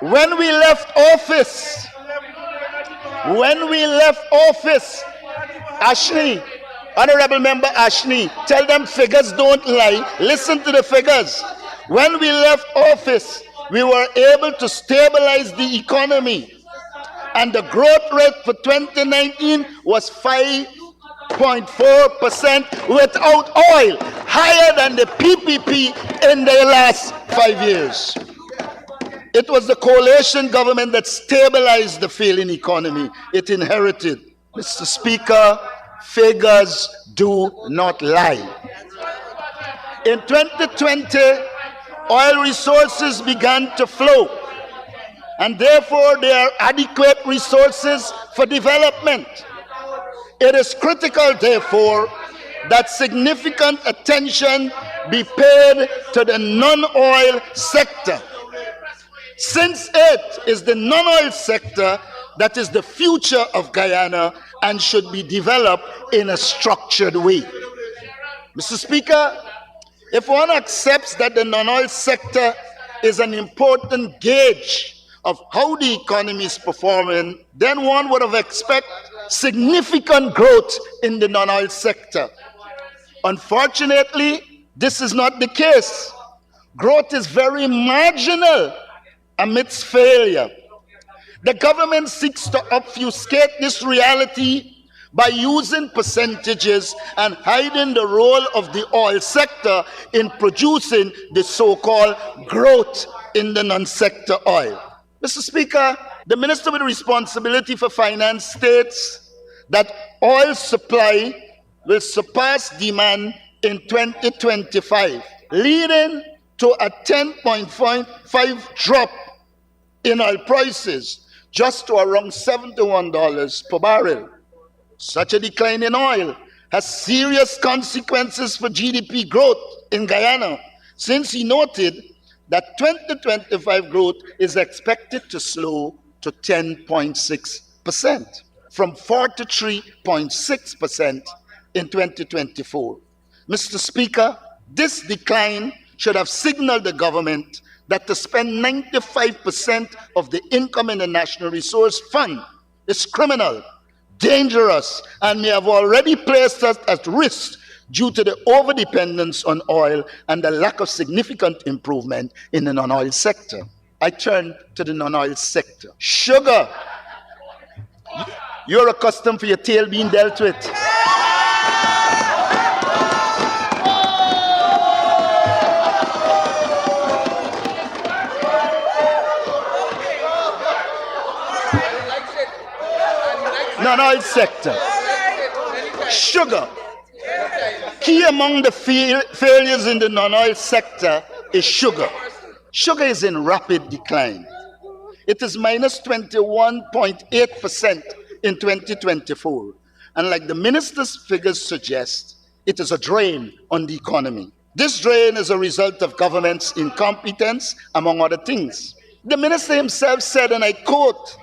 When we left office, Ashley, Honorable Member Ashley, tell them figures don't lie. Listen to the figures. When we left office, we were able to stabilize the economy, and the growth rate for 2019 was 5.4% without oil, higher than the PPP in the last 5 years. It was the coalition government that stabilized the failing economy it inherited. Mr. Speaker, figures do not lie. In 2020, oil resources began to flow, and therefore there are adequate resources for development. It is critical, therefore, that significant attention be paid to the non-oil sector, since it is the non-oil sector that is the future of Guyana and should be developed in a structured way. Mr. Speaker, if one accepts that the non-oil sector is an important gauge of how the economy is performing, then one would have expected significant growth in the non-oil sector. Unfortunately, this is not the case. Growth is very marginal amidst failure. The government seeks to obfuscate this reality by using percentages and hiding the role of the oil sector in producing the so-called growth in the non-sector oil. Mr. Speaker, the Minister with responsibility for finance states that oil supply will surpass demand in 2025, leading to a 10.5 drop in oil prices just to around $71 per barrel. Such a decline in oil has serious consequences for GDP growth in Guyana, since he noted that 2025 growth is expected to slow to 10.6% from 43.6% in 2024. Mr. Speaker, this decline should have signaled the government that to spend 95% of the income in the National Resource Fund is criminal, dangerous, and may have already placed us at risk due to the overdependence on oil and the lack of significant improvement in the non-oil sector. I turn to the non-oil sector. Sugar. You're accustomed for your tail being dealt with. Non-oil sector. Sugar. Key among the failures in the non-oil sector is sugar. Sugar is in rapid decline. It is minus 21.8% in 2024. And like the minister's figures suggest, it is a drain on the economy. This drain is a result of government's incompetence, among other things. The minister himself said, and I quote,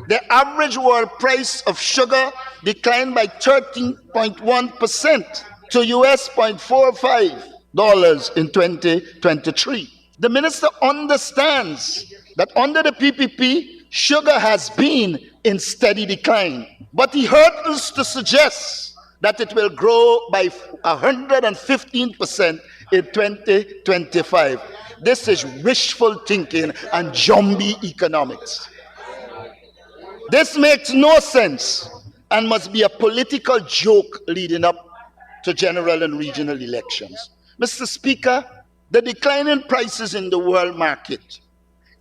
"The average world price of sugar declined by 13.1% to US $0.45 in 2023. The minister understands that under the PPP, sugar has been in steady decline, but he hurdles to suggest that it will grow by 115% in 2025. This is wishful thinking and jumbie economics. This makes no sense and must be a political joke leading up to general and regional elections. Mr. Speaker, the declining prices in the world market,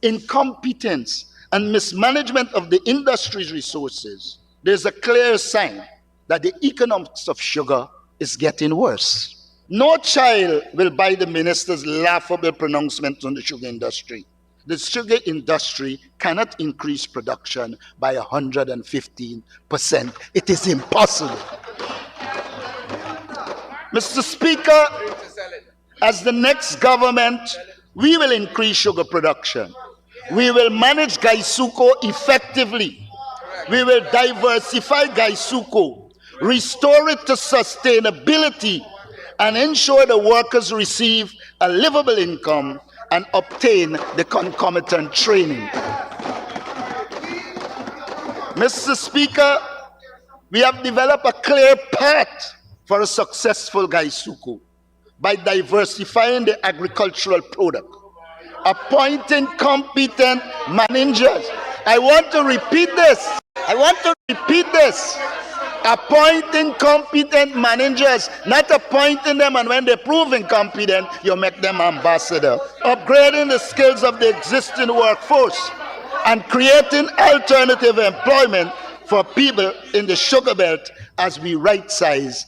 incompetence and mismanagement of the industry's resources, there's a clear sign that the economics of sugar is getting worse. No child will buy the minister's laughable pronouncements on the sugar industry. The sugar industry cannot increase production by 115%. It is impossible. Mr. Speaker, as the next government, we will increase sugar production. We will manage GuySuCo effectively. We will diversify GuySuCo, restore it to sustainability, and ensure the workers receive a livable income and obtain the concomitant training. Mr. Speaker, we have developed a clear path for a successful GuySuCo by diversifying the agricultural product, appointing competent managers. I want to repeat this. Appointing competent managers, not appointing them and when they prove incompetent, you make them ambassador. Upgrading the skills of the existing workforce and creating alternative employment for people in the sugar belt as we right-size